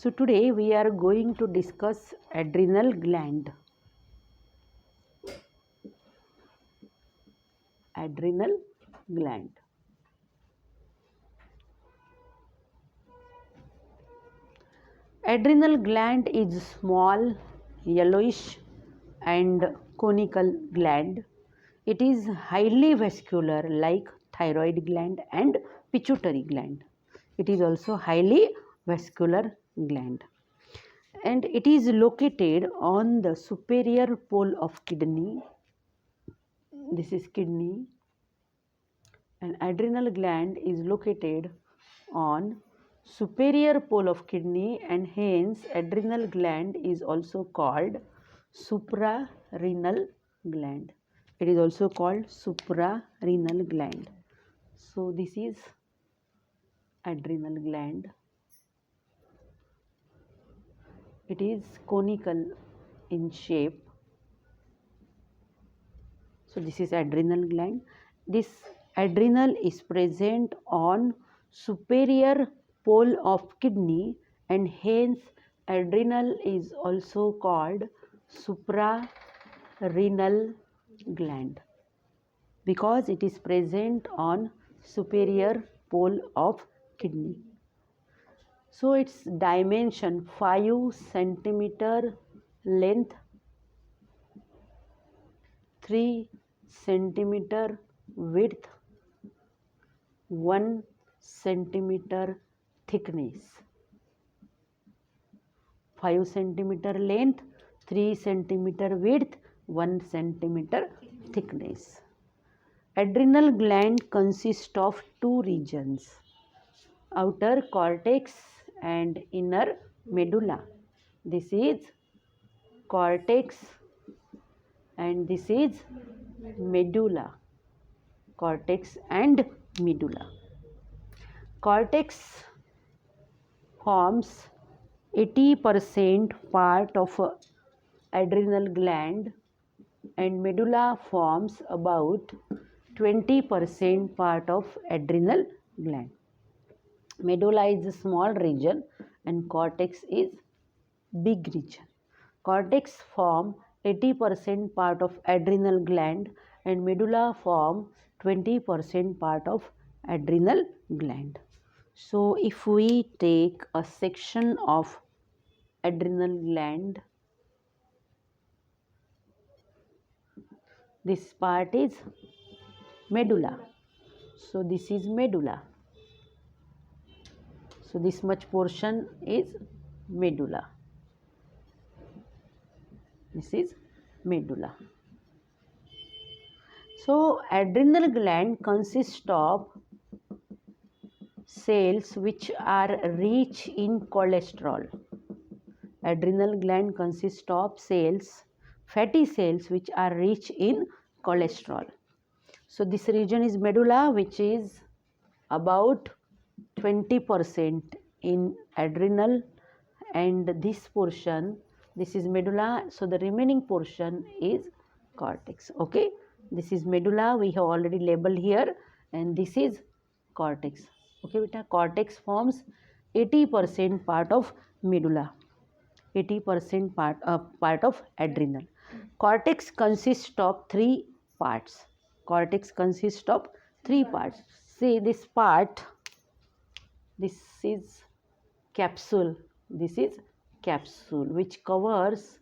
So today we are going to discuss adrenal gland. Adrenal gland. Adrenal gland is small, yellowish and conical gland. It is highly vascular like thyroid gland and pituitary gland. It is also highly vascular gland. And it is located on the superior pole of kidney. This is kidney. An adrenal gland is located on superior pole of kidney, and hence adrenal gland is also called suprarenal gland. It is also called suprarenal gland. So this is adrenal gland. It is conical in shape. So this is adrenal gland. This adrenal is present on superior pole of kidney, and hence adrenal is also called suprarenal gland because it is present on superior pole of kidney. So its dimension 5 centimeter length, 3 centimeter width, 1 centimeter thickness. 5 centimeter length, 3 centimeter width, 1 centimeter thickness. Adrenal gland consists of two regions, outer cortex and inner medulla. This is cortex and this is medulla. Cortex and medulla. Cortex forms 80% part of adrenal gland, and medulla forms about 20% part of adrenal gland. Medulla is a small region and cortex is big region. Cortex form 80% part of adrenal gland and medulla form 20% part of adrenal gland. So if we take a section of adrenal gland, this part is medulla. So this is medulla. So this much portion is medulla. This is medulla. So adrenal gland consists of cells which are rich in cholesterol. Adrenal gland consists of cells, fatty cells which are rich in cholesterol. So this region is medulla, which is about 20% in adrenal, and this portion, this is medulla, so the remaining portion is cortex. Okay, this is medulla, we have already labeled here, and this is cortex. Okay beta, cortex forms 80% part of medulla, 80% part of adrenal. Cortex consists of three parts. Cortex consists of three parts. See this part, this is capsule, this is capsule which covers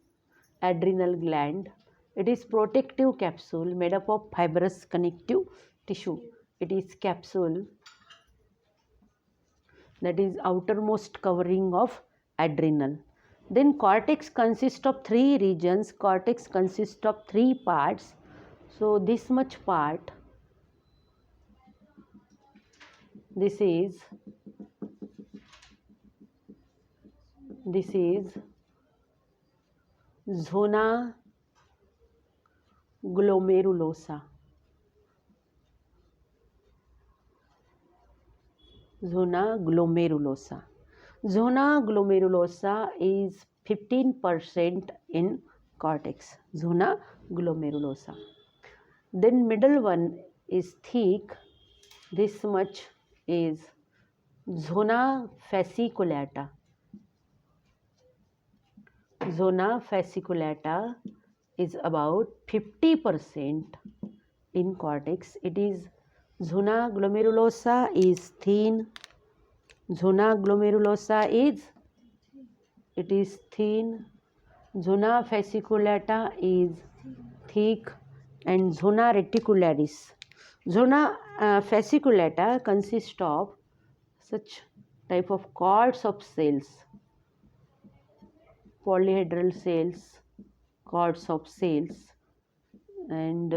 adrenal gland. It is protective capsule made up of fibrous connective tissue. It is capsule, that is outermost covering of adrenal. Then cortex consists of three regions. Cortex consists of three parts. So this much part, this is zona glomerulosa. Zona glomerulosa. Zona glomerulosa is 15% in cortex. Zona glomerulosa. Then middle one is thick. This much is zona fasciculata. Zona fasciculata is about 50% in cortex. It is zona glomerulosa is thin. Zona glomerulosa is thin. Zona fasciculata is thick, and zona reticularis. Zona fasciculata consists of such type of cords of cells, polyhedral cells, cords of cells, and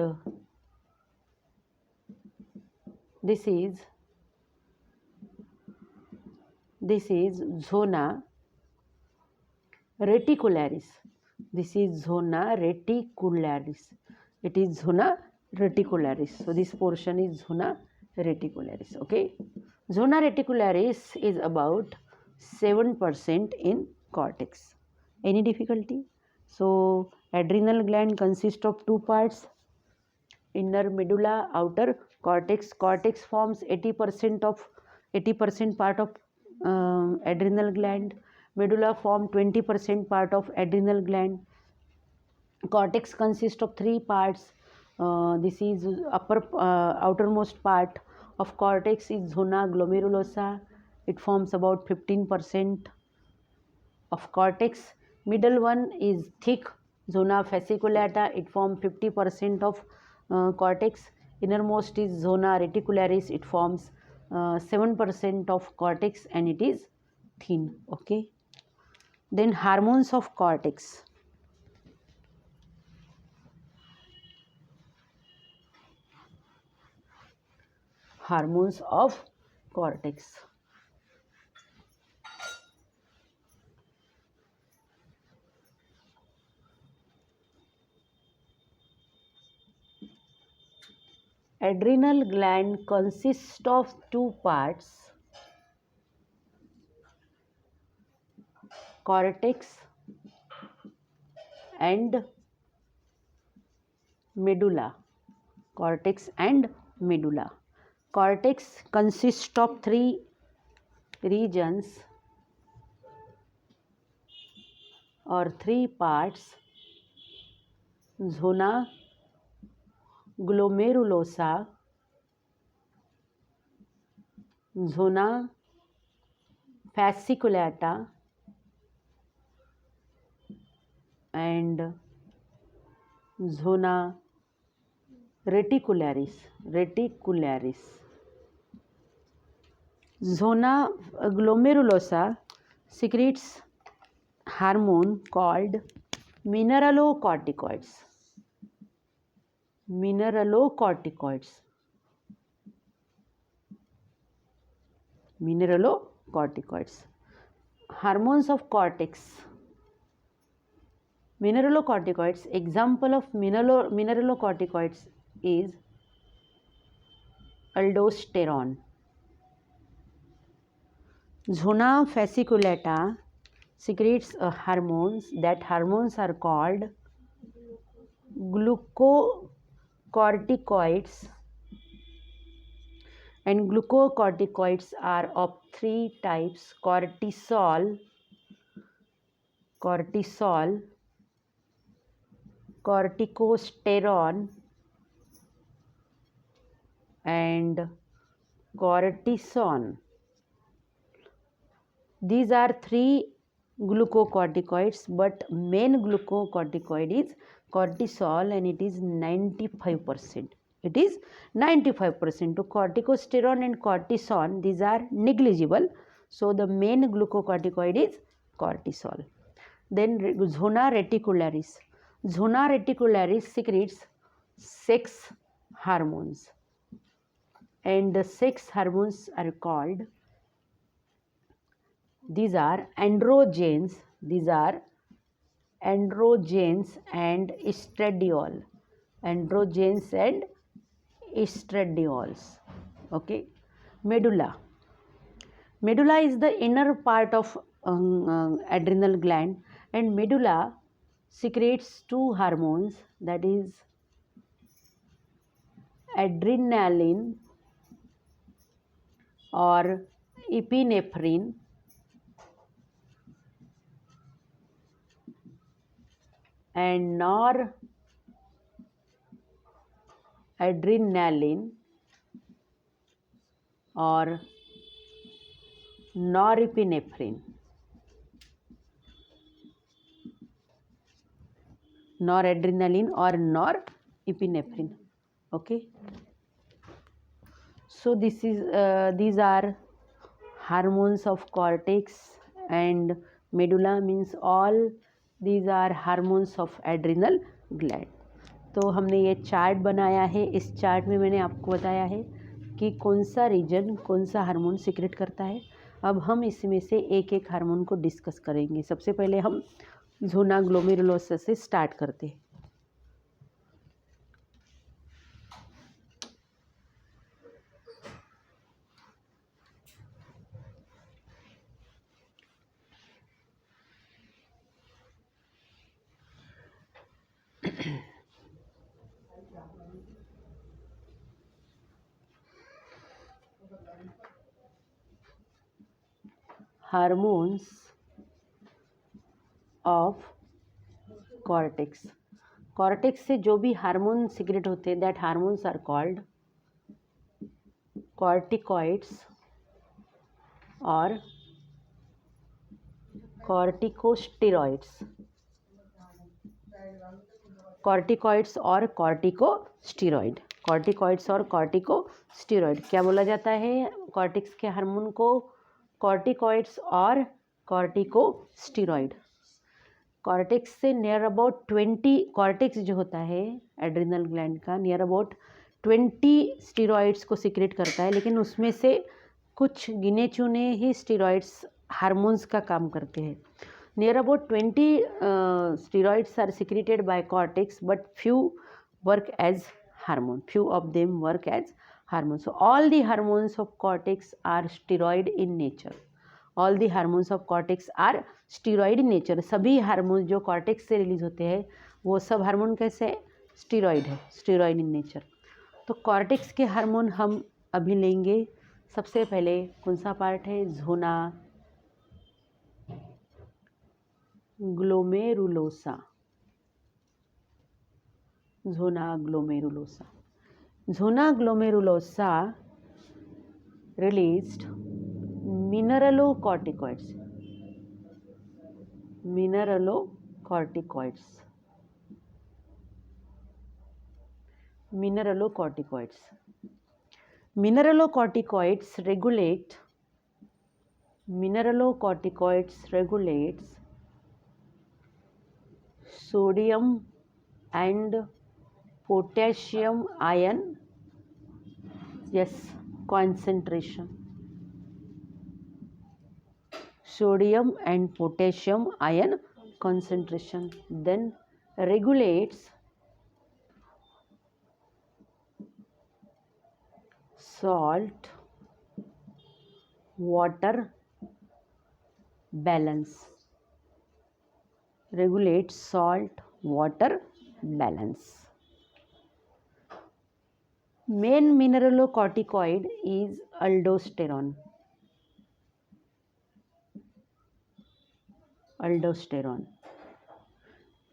this is zona reticularis. This is zona reticularis. It is zona reticularis. So this portion is zona reticularis. Okay. Zona reticularis is about 7% in cortex. Any difficulty? So adrenal gland consists of two parts: inner medulla, outer cortex. Cortex forms 80% part of adrenal gland. Medulla form 20% part of adrenal gland. Cortex consists of three parts. This is outermost part of cortex is zona glomerulosa. It forms about 15% of cortex. Middle one is thick, zona fasciculata. It forms 50% of cortex. Innermost is zona reticularis. It forms 7% of cortex, and it is thin. Okay. Then hormones of cortex. Hormones of cortex. Adrenal gland consists of two parts: cortex and medulla. Cortex and medulla. Cortex consists of three regions or three parts: zona glomerulosa, zona fasciculata, and zona reticularis. Zona glomerulosa secretes hormone called mineralocorticoids. Hormones of cortex. Mineralocorticoids. Example of mineralocorticoids is aldosterone. Zona fasciculata secretes hormones. That hormones are called glucocorticoids, and glucocorticoids are of three types: cortisol, corticosterone, and cortisone. These are three glucocorticoids, but main glucocorticoid is cortisol, and it is 95%. It is 95%. To corticosterone and cortisone, these are negligible. So the main glucocorticoid is cortisol. Then zona reticularis. Zona reticularis secretes sex hormones, and the sex hormones are called, these are androgens. And estradiol. Okay. Medulla is the inner part of adrenal gland, and medulla secretes two hormones, that is adrenaline or epinephrine, and noradrenaline or norepinephrine. Noradrenaline or norepinephrine. Okay. So these are hormones of cortex and medulla, means all these are hormones of adrenal gland. तो हमने ये chart बनाया है. इस chart में मैंने आपको बताया है कि कौन सा रीजन कौन सा हार्मोन सीक्रेट करता है. अब हम इसमें से एक एक हार्मोन को डिस्कस करेंगे. सबसे पहले हम ज़ोना ग्लोमेरुलोसा से स्टार्ट करते हैं. Hormones of cortex. कॉर्टेक्स से जो भी हार्मोन सीक्रेट होते हैं that hormones are called corticoids और कॉर्टिकोस्टेरॉइड्स. कॉर्टिकॉइड्स और कॉर्टिकोस्टेरॉइड. कॉर्टिकॉइड्स और कॉर्टिकोस्टेरॉइड क्या बोला जाता है कॉर्टेक्स के हार्मोन को? कॉर्टिकॉइड्स और कॉर्टिकोस्टेरॉइड. कॉर्टेक्स से नियर अबाउट 20, कॉर्टेक्स जो होता है एड्रिनल ग्लैंड का, नियर अबाउट 20 स्टेरॉइड्स को सीक्रेट करता है, लेकिन उसमें से कुछ गिने चुने ही स्टेरॉइड्स हार्मोन्स का काम करते हैं. Near about 20 steroids are secreted by cortex, but few work as hormone. Few of them work as hormone. So all the hormones of cortex are steroid in nature. All the hormones of cortex are steroid in nature. सभी hormone जो cortex से release होते हैं वो सब hormone कैसे? Steroid है, steroid in nature. तो कॉर्टेक्स के हार्मोन हम अभी लेंगे. सबसे पहले कौन सा पार्ट है? Zona glomerulosa. Zona glomerulosa. Zona glomerulosa released mineralocorticoids. Mineralocorticoids. Mineralocorticoids. Mineralocorticoids regulate. Mineralocorticoids regulates sodium and potassium ion, yes, concentration. Sodium and potassium ion concentration. Then regulates salt water balance. Regulates salt water balance. Main mineralocorticoid is aldosterone. Aldosterone.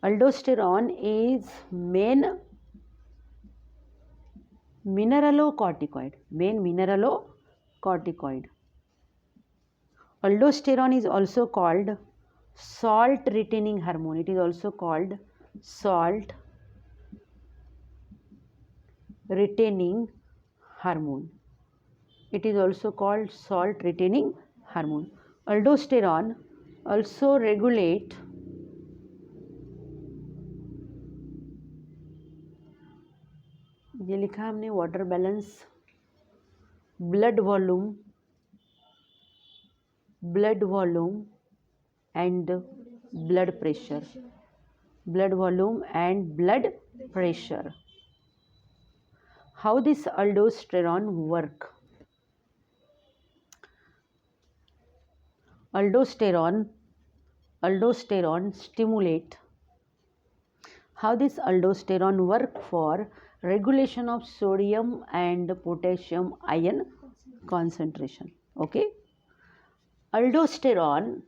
Aldosterone is main mineralocorticoid. Main mineralocorticoid. Aldosterone is also called salt retaining hormone. It is also called salt retaining hormone. It is also called salt retaining hormone. Aldosterone also regulate ये लिखा हमने water balance, blood volume and blood pressure. Blood volume and blood pressure. How this aldosterone work? Aldosterone stimulate. How this aldosterone work for regulation of sodium and potassium ion concentration? Okay. Aldosterone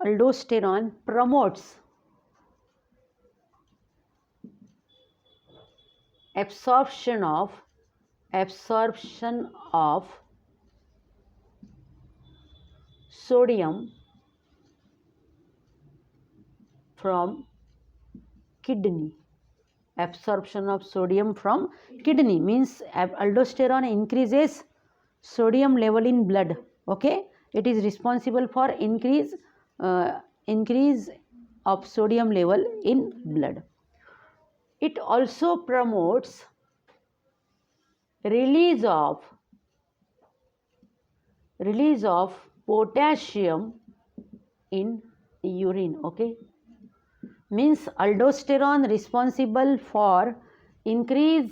aldosterone promotes absorption of sodium from kidney. Absorption of sodium from kidney means aldosterone increases sodium level in blood. Okay, it is responsible for increase of sodium level in blood. It also promotes release of potassium in urine. Okay, means aldosterone responsible for increase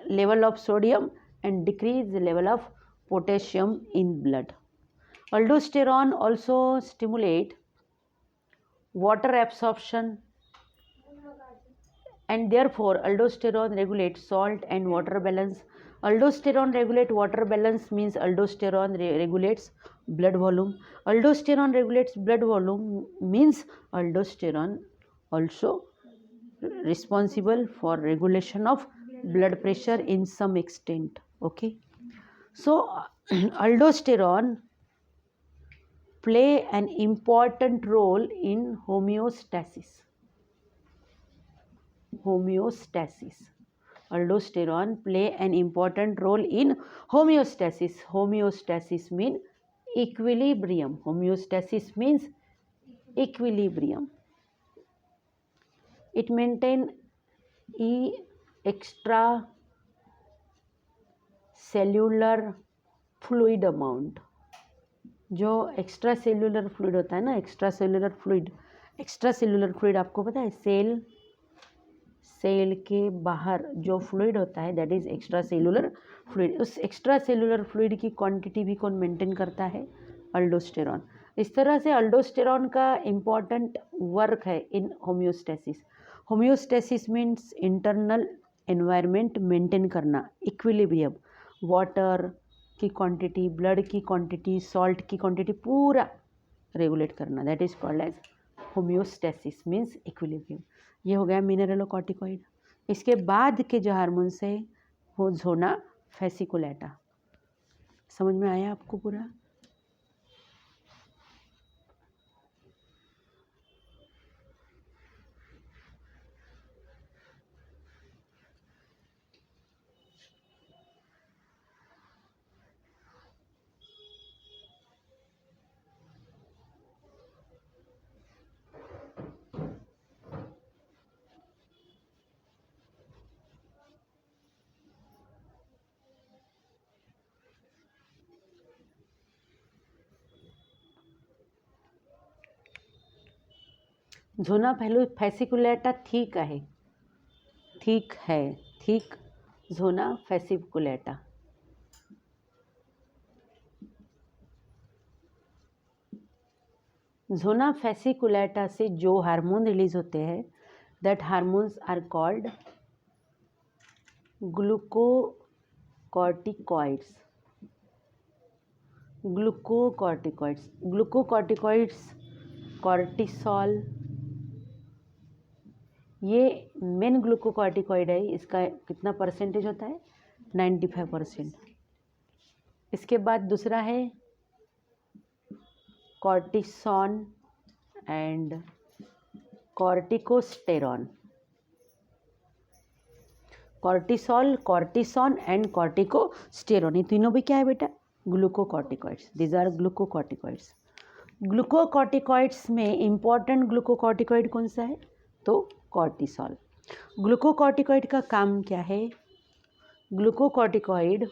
level of sodium and decrease level of potassium in blood. Aldosterone also stimulate water absorption, and therefore aldosterone regulates salt and water balance. Aldosterone regulate water balance means aldosterone regulates blood volume. Aldosterone regulates blood volume means aldosterone also responsible for regulation of blood pressure in some extent. Okay, so aldosterone play an important role in homeostasis. Aldosterone play an important role in homeostasis. Homeostasis means equilibrium. Homeostasis means equilibrium. It maintain extracellular fluid amount. जो extra cellular fluid होता है ना, extra cellular fluid आपको पता है, cell के बाहर जो फ्लूइड होता है that is extra cellular fluid. उस एक्स्ट्रा सेल्यूलर फ्लूइड की क्वांटिटी भी कौन मेंटेन करता है? अल्डोस्टेरॉन. इस तरह से अल्डोस्टेरॉन का इम्पॉर्टेंट वर्क है in homeostasis. Homeostasis means internal environment maintain करना, इक्विलिब्रियम, वाटर की क्वांटिटी, ब्लड की क्वांटिटी, सॉल्ट की क्वांटिटी पूरा रेगुलेट करना, that is called as homeostasis means equilibrium. ये हो गया मिनरलोकॉर्टिकॉइड. इसके बाद के जो हार्मोन्स है वो जोना फेसिकुलेटा. समझ में आया आपको पूरा? झोना फेसिकुलेटा ठीक है, ठीक झोना फेसिकुलेटा. झोना फेसिकुलेटा से जो हार्मोन रिलीज होते हैं that hormones are called glucocorticoids. Glucocorticoids cortisol, ये मेन ग्लूकोकॉर्टिकॉइड है. इसका कितना परसेंटेज होता है? 95%. इसके बाद दूसरा है cortisone and corticosterone. Cortisol, cortisone and corticosterone, ये तीनों भी क्या है बेटा? Glucocorticoids. These are glucocorticoids. Glucocorticoids में इंपॉर्टेंट ग्लूकोकॉर्टिकॉइड कौन सा है? तो कॉर्टिसोल. ग्लूकोकॉर्टिकॉइड का काम क्या है? Glucocorticoid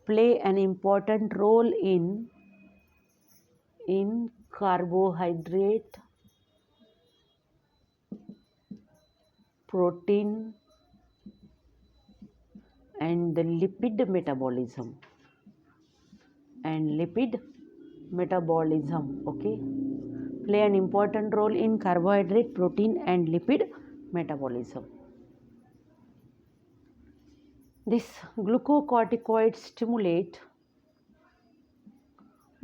play an important role in carbohydrate, protein and the lipid metabolism. Okay, play an important role in carbohydrate, protein and lipid metabolism. This glucocorticoid stimulate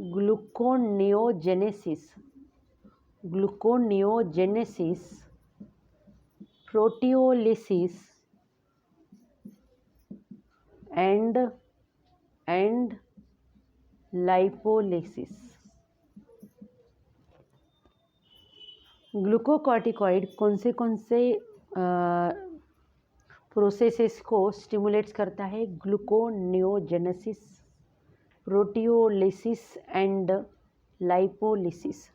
gluconeogenesis, gluconeogenesis, proteolysis and lipolysis. Glucocorticoid कौन से processes को stimulates करता है? Gluconeogenesis, proteolysis and lipolysis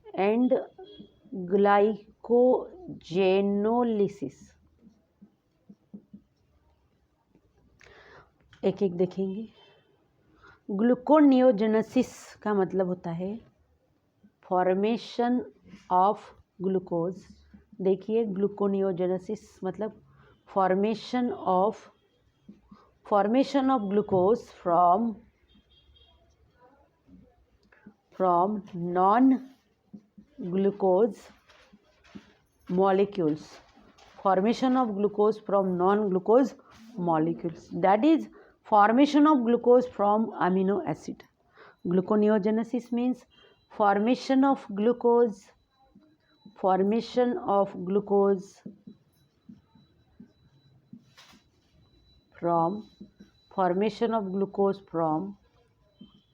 and glycogenolysis. एक एक देखेंगे। Gluconeogenesis का मतलब होता है फॉर्मेशन ऑफ ग्लूकोज। देखिए, ग्लूकोनियोजेनेसिस मतलब formation of glucose from non glucose molecules, formation of glucose from non-glucose molecules, that is formation of glucose from amino acid. Gluconeogenesis means formation of glucose from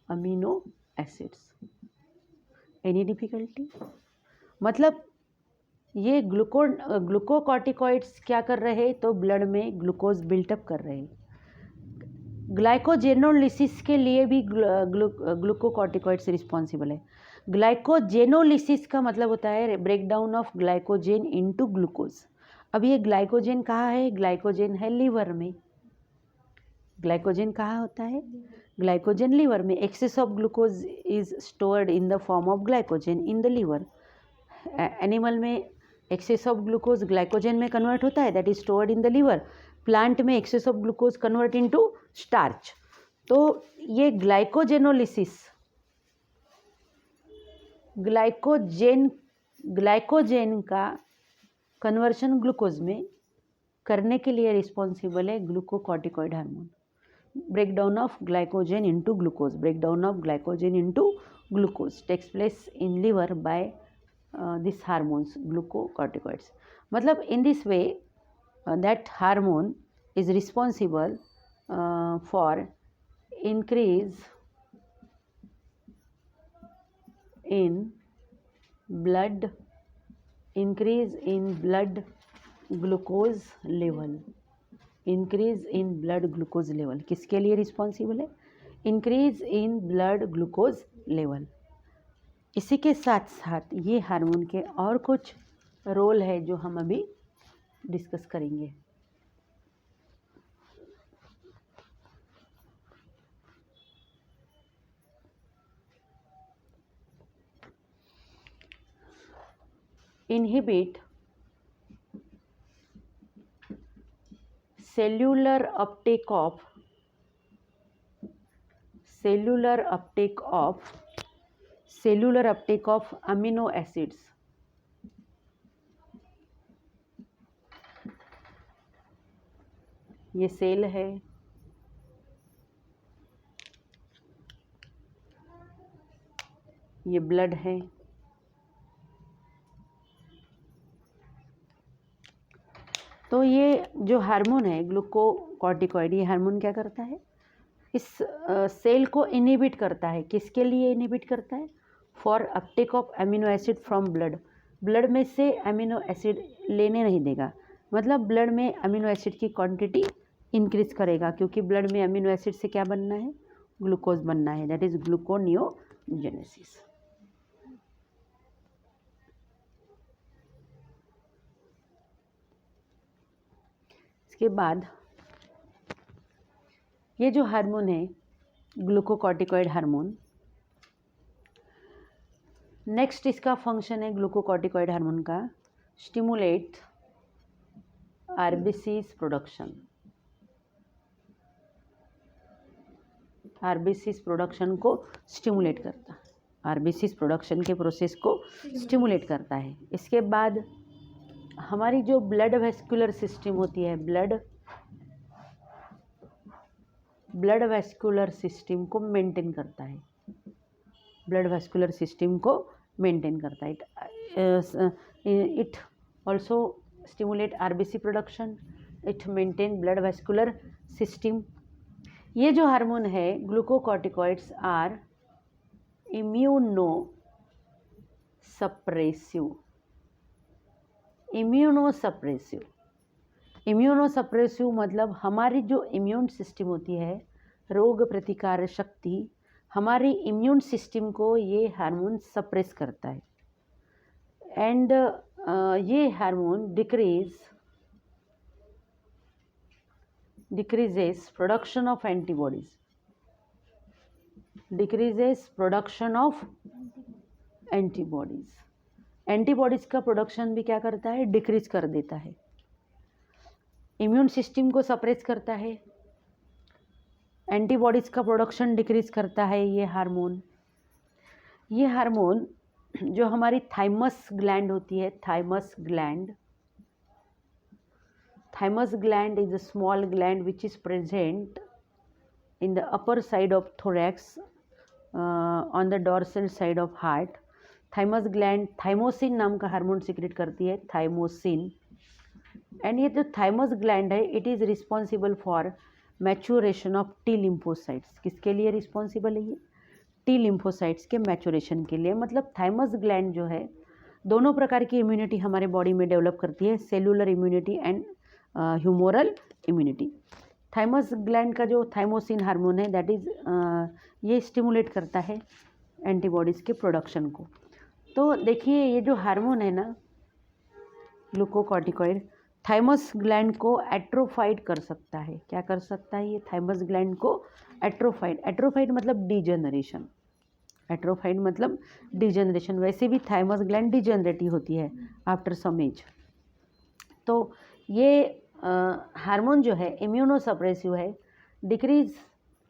amino acids. Any difficulty? मतलब ये glucocorticoids क्या कर रहे हैं? तो blood में glucose built up कर रहे हैं। ग्लाइकोजेनोलिसिस के लिए भी ग्लूकोकॉर्टिकॉइड्स रिस्पॉन्सिबल है। ग्लाइकोजेनोलिसिस का मतलब होता है break down of glycogen into glucose. अब ये ग्लाइकोजेन कहाँ है? ग्लाइकोजेन है लीवर में। ग्लाइकोजेन कहाँ होता है? ग्लाइकोजेन लीवर में। Excess of glucose is stored in the form of glycogen in the liver. Animal में एक्सेस ऑफ ग्लूकोज ग्लाइकोजेन में कन्वर्ट होता है, that is stored in the liver. Plant में excess of glucose convert into starch. तो ये glycogen का conversion glucose में करने के लिए रिस्पॉन्सिबल है glucocorticoid hormone. breakdown of glycogen into glucose takes place in liver by these hormones, glucocorticoids. मतलब in this way that hormone is responsible for increase in blood glucose level. Increase in blood glucose level किसके लिए responsible है? Increase in blood glucose level. इसी के साथ साथ ये hormone के और कुछ रोल है जो हम अभी डिस्कस करेंगे। Inhibit cellular uptake of amino acids. ये सेल है, ये ब्लड है, तो ये जो हार्मोन है ग्लूकोकॉर्टिकॉइड, ये हार्मोन क्या करता है? इस सेल को इनहिबिट करता है। किसके लिए इनहिबिट करता है? For Uptake of amino acid from blood. Blood में से अमीनो एसिड लेने नहीं देगा, मतलब ब्लड में अमीनो एसिड की क्वांटिटी इंक्रीज करेगा, क्योंकि ब्लड में अमीनो एसिड से क्या बनना है? ग्लूकोज बनना है, दैट इज ग्लूकोनियोजेनेसिस। इसके बाद ये जो हार्मोन है ग्लूकोकॉर्टिकॉइड हार्मोन, नेक्स्ट इसका फंक्शन है ग्लूकोकॉर्टिकॉइड हार्मोन का stimulate RBCs production. RBCs production को स्टिमुलेट करता है, आरबीसीज प्रोडक्शन के प्रोसेस को स्टिमुलेट करता है। इसके बाद हमारी जो ब्लड वेस्कुलर सिस्टम होती है, ब्लड वेस्कुलर सिस्टम को मेंटेन करता है, ब्लड वेस्कुलर सिस्टम को मेंटेन करता है। It also stimulate RBC production, it maintain blood vascular system. ये जो हार्मोन है glucocorticoids are immuno suppressive, immunosuppressive. Immunosuppressive मतलब हमारी जो इम्यून सिस्टम होती है, रोग प्रतिकार शक्ति, हमारी इम्यून सिस्टम को ये हार्मोन सप्रेस करता है। एंड ये hormone decreases production of antibodies, decreases production of antibodies. Antibodies का प्रोडक्शन भी क्या करता है, डिक्रीज कर देता है। इम्यून सिस्टम को सप्रेस करता है, एंटीबॉडीज का प्रोडक्शन डिक्रीज करता है ये हार्मोन। ये हार्मोन जो हमारी थाइमस ग्लैंड होती है, thymus gland is a small gland which is present in the upper side of thorax on the dorsal side of heart. Thymus gland thymosin नाम का हार्मोन सिक्रेट करती है, थाइमोसिन। एंड ये जो थाइमस ग्लैंड है it is responsible for maturation of T lymphocytes. किसके लिए responsible है ये, टी लिम्फोसाइट्स के मैच्योरेशन के लिए। मतलब थाइमस ग्लैंड जो है दोनों प्रकार की इम्यूनिटी हमारे बॉडी में डेवलप करती है, cellular immunity and humoral immunity. Thymus gland का जो थाइमोसिन हार्मोन है दैट इज़ ये स्टिमुलेट करता है एंटीबॉडीज़ के प्रोडक्शन को। तो देखिए ये जो हार्मोन है ना ग्लूकोकॉर्टिकॉइड, थाइमस ग्लैंड को एट्रोफाइड कर सकता है। क्या कर सकता है ये, थाइमस ग्लैंड को एट्रोफाइड। एट्रोफाइड मतलब डिजनरेशन, एट्रोफाइड मतलब डिजनरेशन। वैसे भी थाइमस ग्लैंड डिजनरेटिव होती है आफ्टर सम एज। तो ये हार्मोन जो है इम्यूनोसप्रेसिव है, decrease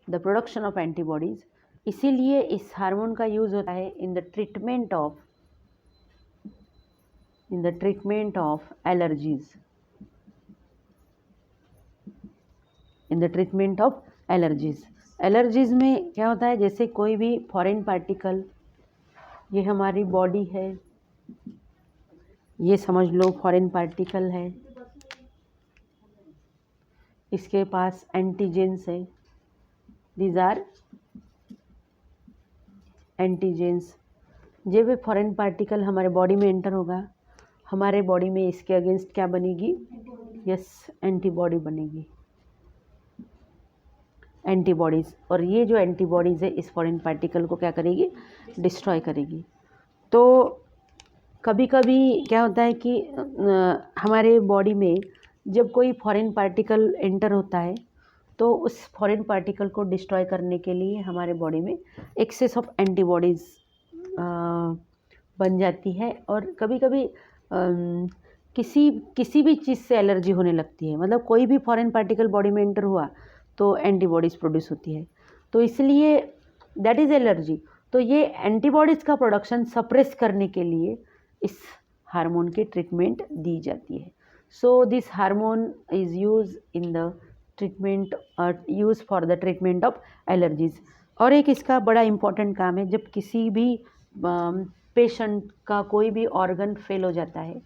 the production of antibodies. इसीलिए इस हार्मोन का यूज़ होता है in the treatment of allergies, in the treatment of allergies. Allergies में क्या होता है, जैसे कोई भी फॉरेन पार्टिकल, ये हमारी बॉडी है, ये समझ लो फॉरेन पार्टिकल है, इसके पास एंटीजेंस है, दीज आर एंटीजेंस। जब भी फॉरेन पार्टिकल हमारे बॉडी में एंटर होगा, हमारे बॉडी में इसके अगेंस्ट क्या बनेगी, यस एंटीबॉडी बनेगी, एंटीबॉडीज़। और ये जो एंटीबॉडीज़ है इस फॉरेन पार्टिकल को क्या करेगी, डिस्ट्रॉय करेगी। तो कभी कभी क्या होता है कि हमारे बॉडी में जब कोई फॉरेन पार्टिकल एंटर होता है तो उस फॉरेन पार्टिकल को डिस्ट्रॉय करने के लिए हमारे बॉडी में एक्सेस ऑफ एंटीबॉडीज़ बन जाती है। और कभी कभी किसी भी चीज़ से एलर्जी होने लगती है। मतलब कोई भी फॉरेन पार्टिकल बॉडी में एंटर हुआ तो एंटीबॉडीज़ प्रोड्यूस होती है, तो इसलिए दैट इज़ एलर्जी। तो ये एंटीबॉडीज़ का प्रोडक्शन सप्रेस करने के लिए इस हार्मोन की ट्रीटमेंट दी जाती है। So this hormone is use in the treatment, use for the treatment of allergies. और एक इसका बड़ा इम्पॉर्टेंट काम है, जब किसी भी पेशेंट का कोई भी ऑर्गन फेल हो जाता है,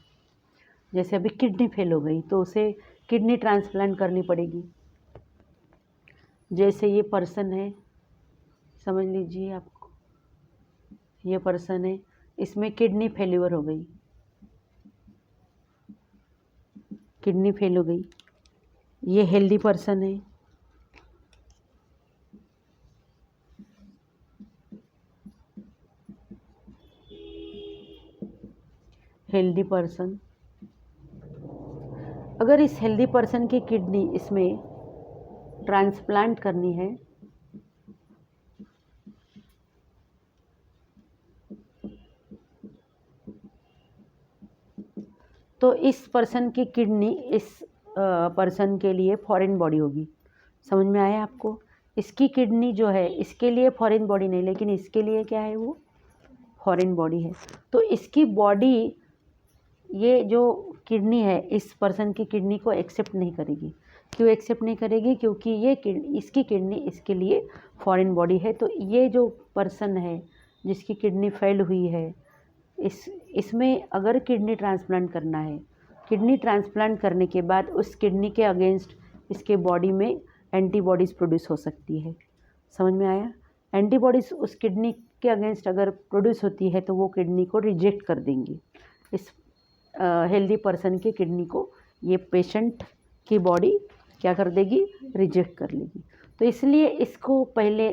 जैसे अभी किडनी फेल हो गई तो उसे किडनी ट्रांसप्लांट करनी पड़ेगी। जैसे ये पर्सन है, समझ लीजिए आपको, ये पर्सन है, इसमें किडनी फेल्यूर हो गई, किडनी फेल हो गई। ये हेल्दी पर्सन है, हेल्दी पर्सन। अगर इस हेल्दी पर्सन की किडनी इसमें ट्रांसप्लांट करनी है तो इस पर्सन की किडनी इस पर्सन के लिए फॉरेन बॉडी होगी। समझ में आया आपको? इसकी किडनी जो है इसके लिए फॉरेन बॉडी नहीं, लेकिन इसके लिए क्या है, वो फॉरेन बॉडी है। तो इसकी बॉडी ये जो किडनी है इस पर्सन की किडनी को एक्सेप्ट नहीं करेगी। क्यों एक्सेप्ट नहीं करेगी? क्योंकि ये इसकी किडनी इसके लिए फॉरेन बॉडी है। तो ये जो पर्सन है जिसकी किडनी फेल हुई है, इसमें अगर किडनी ट्रांसप्लांट करना है, किडनी ट्रांसप्लांट करने के बाद उस किडनी के अगेंस्ट इसके बॉडी में एंटीबॉडीज़ प्रोड्यूस हो सकती है। समझ में आया? एंटीबॉडीज़ उस किडनी के अगेंस्ट अगर प्रोड्यूस होती है तो वो किडनी को रिजेक्ट कर देंगी। इस हेल्दी पर्सन की किडनी को ये पेशेंट की बॉडी क्या कर देगी? रिजेक्ट कर लेगी। तो इसलिए इसको पहले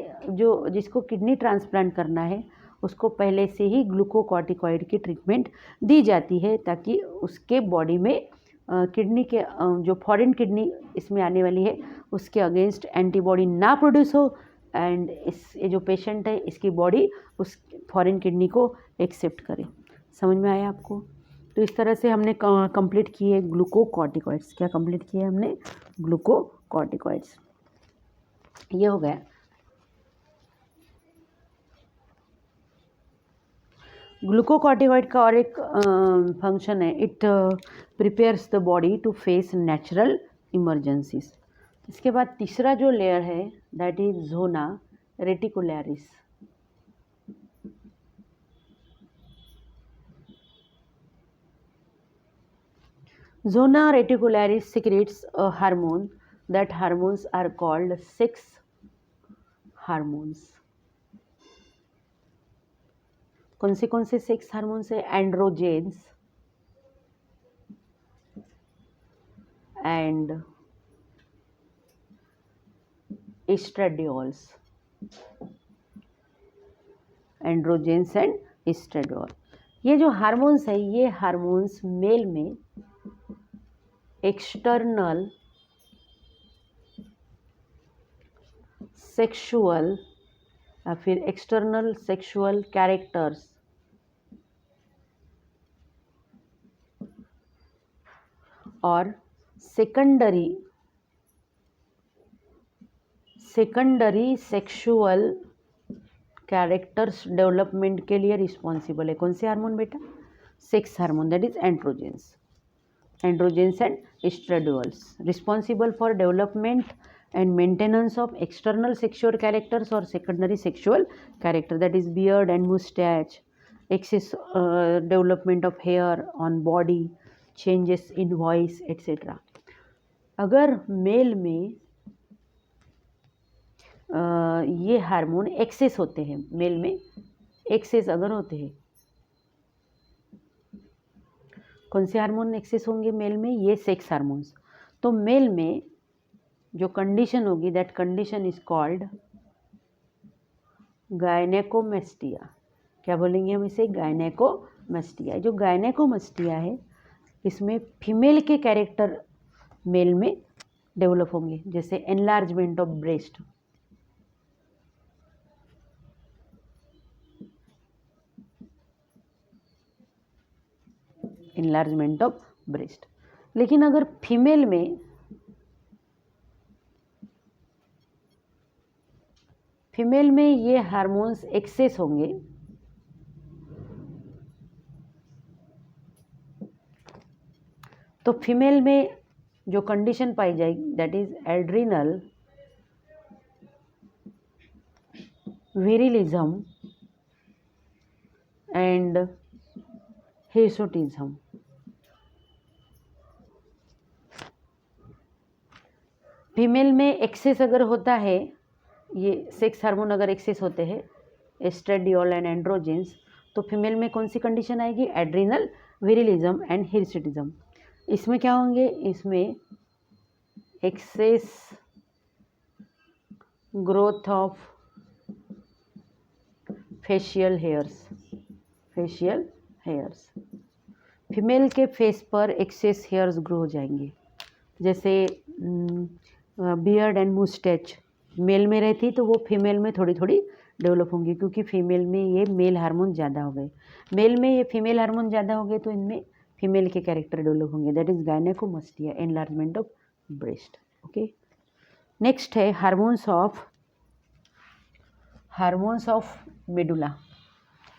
जिसको किडनी ट्रांसप्लांट करना है उसको पहले से ही ग्लूकोकॉर्टिकॉइड की ट्रीटमेंट दी जाती है, ताकि उसके बॉडी में किडनी के जो फॉरेन किडनी इसमें आने वाली है उसके अगेंस्ट एंटीबॉडी ना प्रोड्यूस हो, एंड ये जो पेशेंट है इसकी बॉडी उस फॉरेन किडनी को एक्सेप्ट करे। समझ में आया आपको? तो इस तरह से हमने कंप्लीट किए ग्लूकोकॉर्टिकॉइड्स। क्या कंप्लीट किए हमने? ग्लूकोकॉर्टिकॉइड्स। ये हो गया। ग्लूकोकॉर्टिकॉइड का और एक फंक्शन है, it prepares the body to face natural emergencies. इसके बाद तीसरा जो लेयर है that is zona reticularis. Zona reticularis secretes a hormone. That hormones are called sex hormones. कौन से सेक्स हार्मोन्स है? Androgens and estradiols. Androgens and estradiol, ये जो हार्मोन्स है ये हार्मोन्स मेल में एक्सटर्नल सेक्सुअल या फिर एक्सटर्नल सेक्सुअल कैरेक्टर्स और सेकेंडरी सेक्सुअल कैरेक्टर्स डेवलपमेंट के लिए रिस्पॉन्सिबल है। कौन से हार्मोन बेटा? Sex hormone, that is androgens and estradiol, responsible for development and maintenance of external sexual characters or secondary sexual character, that is beard and mustache, excess development of hair on body, changes in voice etc. अगर mail में ये hormone access होते हैं, mail में excess अगर होते हैं, कौन से हार्मोन एक्सेस होंगे मेल में? ये सेक्स हार्मोन्स। तो मेल में जो कंडीशन होगी that condition is called gynaecomastia. क्या बोलेंगे हम इसे? गायनेकोमेस्टिया। जो गायनेकोमेस्टिया है इसमें फीमेल के कैरेक्टर मेल में डेवलप होंगे, जैसे enlargement of breast, enlargement of breast. लेकिन अगर फीमेल में ये हार्मोन्स एक्सेस होंगे तो फीमेल में जो कंडीशन पाई जाएगी that is adrenal virilism and hirsutism. Female में एक्सेस अगर होता है, ये सेक्स हार्मोन अगर एक्सेस होते हैं एस्ट्रेडियोल एंड एंड्रोजेंस, तो फीमेल में कौन सी कंडीशन आएगी? Adrenal virilism and hirsutism. इसमें क्या होंगे? इसमें excess growth of facial hairs. Female के फेस पर एक्सेस हेयर्स ग्रो हो जाएंगे, जैसे बियर्ड एंड मुस्टैच मेल में रहती तो वो फीमेल में थोड़ी थोड़ी डेवलप होंगी, क्योंकि फीमेल में ये मेल हार्मोन ज़्यादा हो गए। मेल में ये फीमेल हार्मोन ज़्यादा हो गए तो इनमें फीमेल के कैरेक्टर डेवलप होंगे, that is gynaecomastia, enlargement of breast. Okay, next है हार्मोन्स ऑफ मेडुला।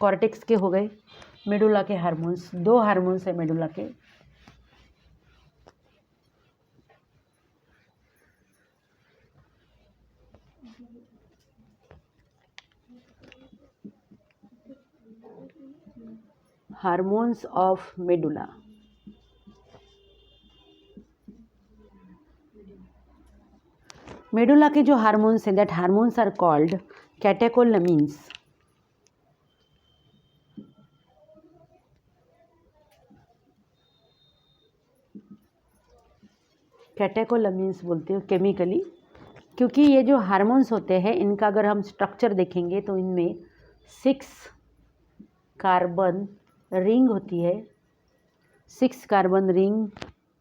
कॉर्टेक्स के हो गए, मेडुला के हार्मोन्स, 2 हार्मोन्स है मेडुला के। Hormones of medulla. मेडुला के जो हार्मोन्स हैं, दैट हार्मोन्स आर कॉल्ड कैटेकोलमीन्स। कैटेकोलमीन्स बोलते हैं केमिकली, क्योंकि ये जो हार्मोन्स होते हैं इनका अगर हम स्ट्रक्चर देखेंगे तो इनमें 6 कार्बन रिंग होती है, 6 carbon ring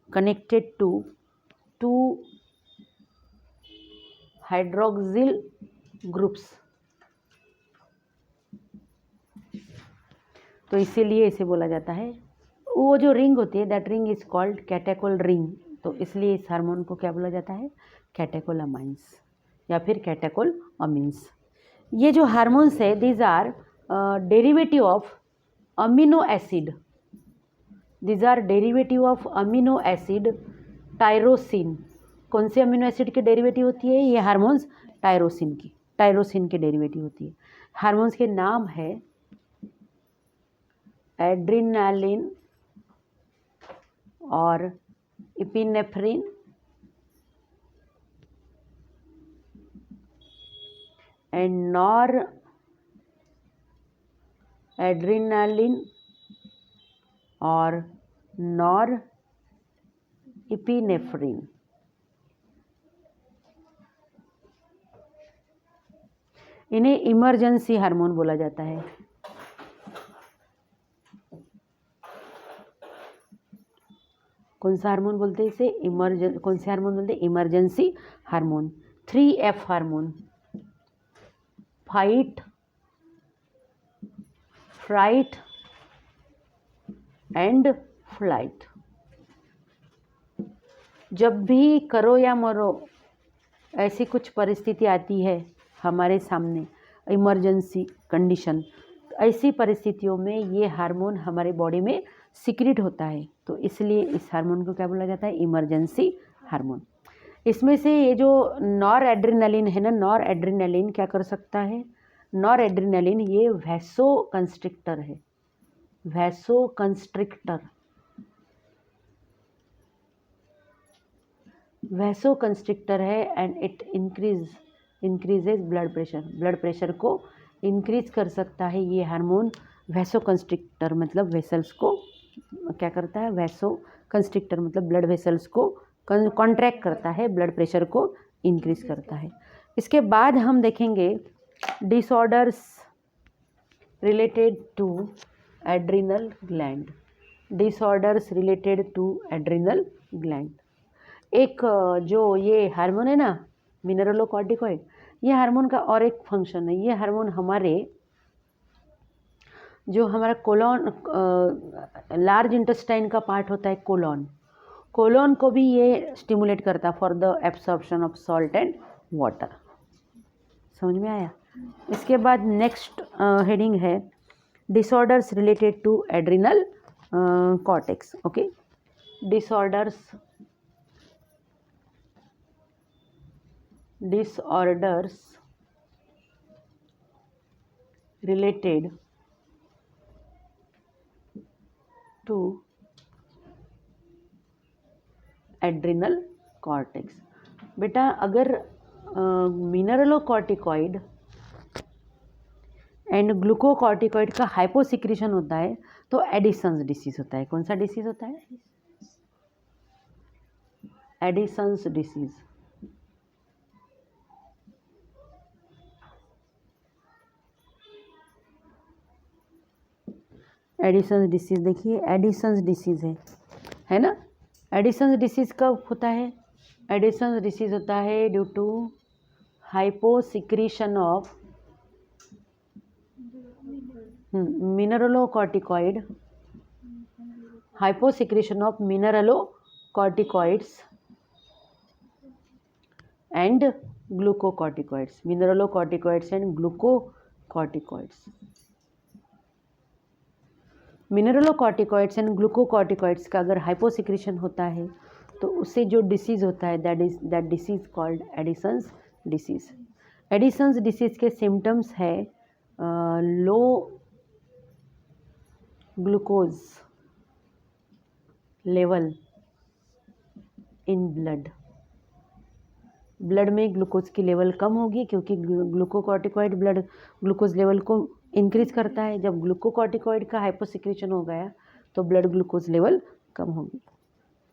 connected to 2 hydroxyl groups. तो इसीलिए इसे बोला जाता है, वो जो रिंग होती है that ring is called catechol ring. तो इसलिए इस हार्मोन को क्या बोला जाता है, कैटेकोलामाइंस या फिर कैटेकोलअमीन्स। ये जो हार्मोन्स है these are derivative of amino acid, these are derivative of amino acid tyrosine. कौन से अमीनो एसिड की डेरिवेटिव होती है ये हार्मोन्स, टायरोसिन की डेरिवेटिव होती है। हार्मोन्स के नाम है एड्रिनालिन और इपिनेफ्रिन, एंड नॉर एड्रिनालिन और नॉर इपिनेफ्रिन। इन्हें इमरजेंसी हार्मोन बोला जाता है। कौन सा हार्मोन बोलते हैं इसे, कौन से हार्मोन बोलते हैं, emergency hormone. 3F hormone, fight, fright and flight. जब भी करो या मरो ऐसी कुछ परिस्थिति आती है हमारे सामने, इमरजेंसी कंडीशन, ऐसी परिस्थितियों में ये हार्मोन हमारे बॉडी में सीक्रेट होता है। तो इसलिए इस हार्मोन को क्या बोला जाता है, इमरजेंसी हार्मोन। इसमें से ये जो नॉर एड्रिनलिन है ना, नॉर एड्रिनलिन क्या कर सकता है, नॉर एड्रिनलिन ये वैसो कंस्ट्रिक्टर है, वैसो कंस्ट्रिक्टर, वैसो कंस्ट्रिक्टर है and it increases blood pressure, blood pressure को इंक्रीज कर सकता है ये हार्मोन। वैसो कंस्ट्रिक्टर मतलब वेसल्स को क्या करता है, वैसो कंस्ट्रिक्टर मतलब ब्लड वेसल्स को कॉन्ट्रैक्ट करता है, ब्लड प्रेशर को इंक्रीज करता है। इसके बाद हम देखेंगे disorders related to adrenal gland, disorders related to adrenal gland. एक जो ये हार्मोन है ना मिनरलोकॉर्टिकॉइड, ये हार्मोन का और एक फंक्शन है, ये हार्मोन हमारे जो हमारा कोलॉन, लार्ज इंटेस्टाइन का पार्ट होता है कोलॉन, कोलॉन को भी ये स्टिमुलेट करता for the absorption of salt and water. समझ में आया। इसके बाद नेक्स्ट हेडिंग है disorders related to adrenal cortex. Okay, disorders related to adrenal cortex. बेटा अगर मिनरलोकॉर्टिकॉइड एंड ग्लूकोकॉर्टिकॉइड का हाइपोसिक्रीशन होता है तो एडिसन्स डिसीज होता है। कौन सा डिसीज होता है, एडिसन्स डिसीज। एडिसन्स डिसीज, देखिए एडिसन्स डिसीज है ना। एडिसन्स डिसीज कब होता है, एडिसन्स डिसीज होता है due to hyposecretion of mineralocorticoid, hyposecretion of mineralocorticoids and glucocorticoids, mineralocorticoids and glucocorticoids. Mineralocorticoids and glucocorticoids का अगर हाइपोसिक्रेशन होता है तो उससे जो डिसीज़ होता है that disease called Edison's disease. Edison's disease के सिम्टम्स है लो ग्लूकोज लेवल इन ब्लड में ग्लूकोज की लेवल कम होगी क्योंकि ग्लूकोकॉर्टिकॉइड ब्लड ग्लूकोज लेवल को इंक्रीज करता है। जब ग्लूकोकॉर्टिकॉइड का हाइपोसिक्रेशन हो गया तो ब्लड ग्लूकोज लेवल कम होगी।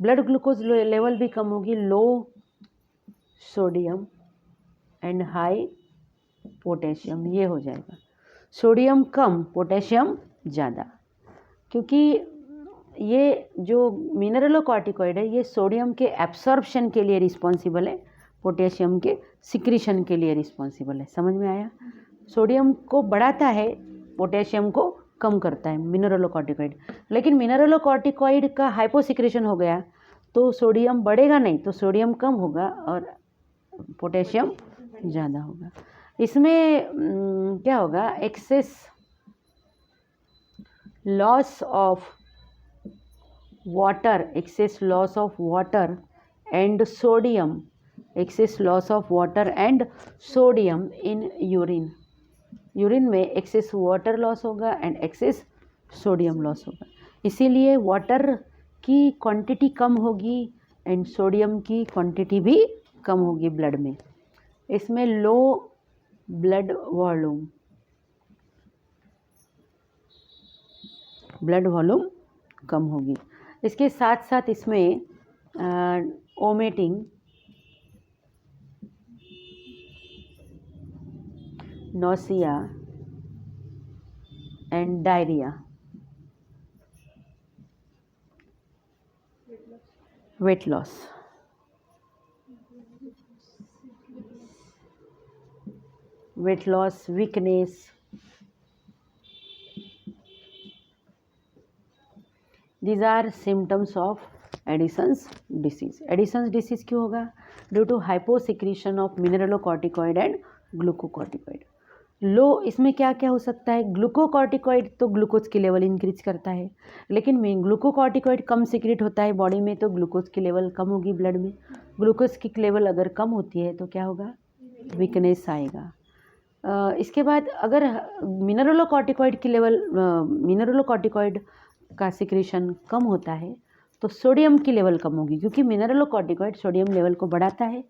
ब्लड ग्लूकोज लेवल भी कम होगी, लो सोडियम एंड हाई पोटेशियम, ये हो जाएगा। सोडियम कम, पोटेशियम ज़्यादा, क्योंकि ये जो मिनरलोकॉर्टिकॉइड है ये सोडियम के एब्सॉर्प्शन के लिए रिस्पॉन्सिबल है, पोटेशियम के सिक्रीशन के लिए रिस्पॉन्सिबल है। समझ में आया? सोडियम को बढ़ाता है, पोटेशियम को कम करता है मिनरलोकॉर्टिकॉइड। लेकिन मिनरलोकॉर्टिकॉइड का हाइपोसिक्रेशन हो गया तो सोडियम बढ़ेगा नहीं, तो सोडियम कम होगा और पोटेशियम ज़्यादा होगा। इसमें क्या होगा, excess loss of water, excess loss of water and sodium, excess loss of water and sodium in urine. Urine में एक्सेस वाटर लॉस होगा एंड एक्सेस सोडियम लॉस होगा, इसीलिए वाटर की क्वांटिटी कम होगी एंड सोडियम की क्वांटिटी भी कम होगी blood में। इसमें low blood volume, blood volume कम होगी। इसके साथ साथ इसमें vomiting, nausea and diarrhoea, weight loss, weakness, these are symptoms of Addison's disease. Addison's disease क्यों होगा? Due to hyposecretion of mineralocorticoid and glucocorticoid. लो इसमें क्या क्या हो सकता है? ग्लूकोकॉर्टिकॉइड तो ग्लूकोज की लेवल इंक्रीज करता है, लेकिन ग्लूकोकॉर्टिकॉइड कम सिक्रेट होता है बॉडी में तो ग्लूकोज की लेवल कम होगी ब्लड में। ग्लूकोज की लेवल अगर कम होती है तो क्या होगा? वीकनेस आएगा। इसके बाद अगर मिनरलोकॉर्टिकॉइड की लेवल, मिनरलोकॉर्टिकॉइड का सिक्रेशन कम होता है तो सोडियम की लेवल कम होगी, क्योंकि मिनरलोकॉर्टिकॉइड सोडियम लेवल को बढ़ाता है,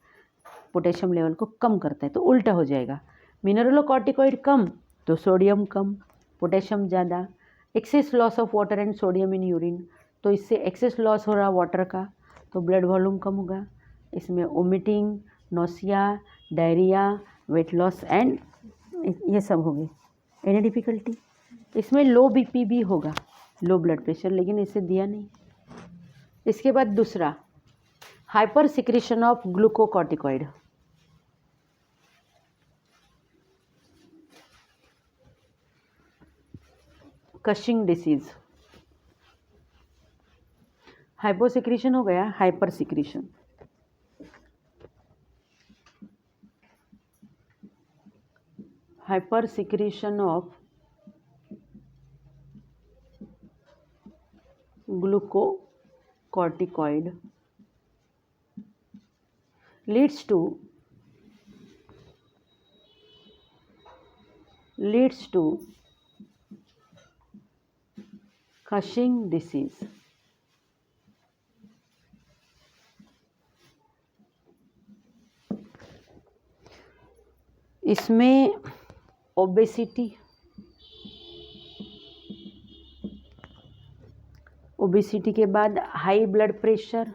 पोटेशियम लेवल को कम करता है, तो उल्टा हो जाएगा। मिनरलोकॉर्टिकॉइड कम तो सोडियम कम, पोटेशियम ज़्यादा। Excess loss of water and sodium in urine, तो इससे एक्सेस लॉस हो रहा वाटर का तो ब्लड वॉल्यूम कम होगा। इसमें vomiting, nausea, diarrhoea, weight loss and ये सब हो गए। Any difficulty? इसमें लो बीपी भी होगा, लो ब्लड प्रेशर, लेकिन इसे दिया नहीं। इसके बाद दूसरा, hyper secretion of glucocorticoid. Cushing disease, hyposecretion हो गया, hyper secretion. Hyper secretion of glucocorticoid leads to Cushing disease. इसमें ओबेसिटी के बाद high blood pressure,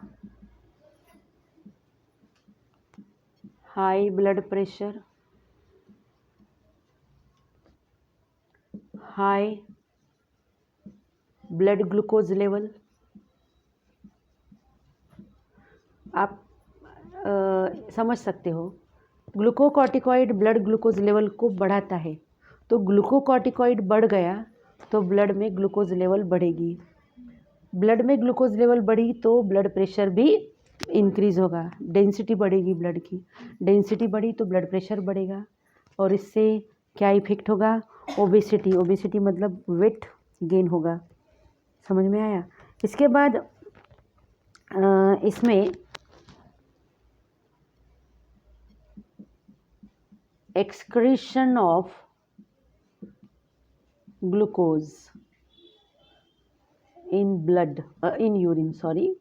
high blood glucose level. आप समझ सकते हो, ग्लूकोकॉर्टिकॉइड ब्लड ग्लूकोज लेवल को बढ़ाता है, तो ग्लूकोकॉर्टिकॉइड बढ़ गया तो ब्लड में ग्लूकोज लेवल बढ़ेगी। ब्लड में ग्लूकोज लेवल बढ़ी तो ब्लड प्रेशर भी इंक्रीज होगा, डेंसिटी बढ़ेगी ब्लड की, डेंसिटी बढ़ी तो ब्लड प्रेशर बढ़ेगा, और इससे क्या इफेक्ट होगा? ओबेसिटी मतलब वेट गेन होगा, समझ में आया। इसके बाद इसमें excretion of glucose in blood, in urine, sorry,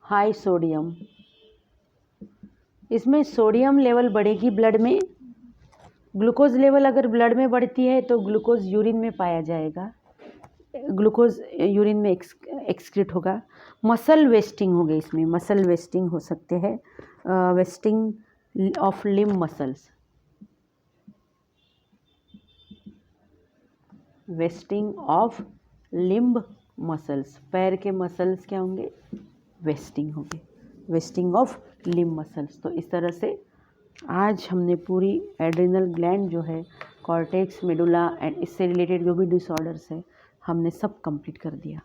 high sodium. इसमें सोडियम लेवल बढ़ेगी ब्लड में, ग्लूकोज लेवल अगर ब्लड में बढ़ती है तो ग्लूकोज यूरिन में पाया जाएगा, ग्लूकोज यूरिन में एक्सक्रीट होगा। मसल वेस्टिंग होगी, इसमें मसल वेस्टिंग हो सकते हैं, wasting of limb muscles, wasting of limb muscles, पैर के मसल्स क्या होंगे, वेस्टिंग होंगे, वेस्टिंग ऑफ लिम्ब मसल्स। तो इस तरह से आज हमने पूरी एड्रिनल ग्लैंड जो है, कॉर्टेक्स, मेडुला एंड इससे रिलेटेड जो भी डिसऑर्डर्स है, हमने सब कंप्लीट कर दिया।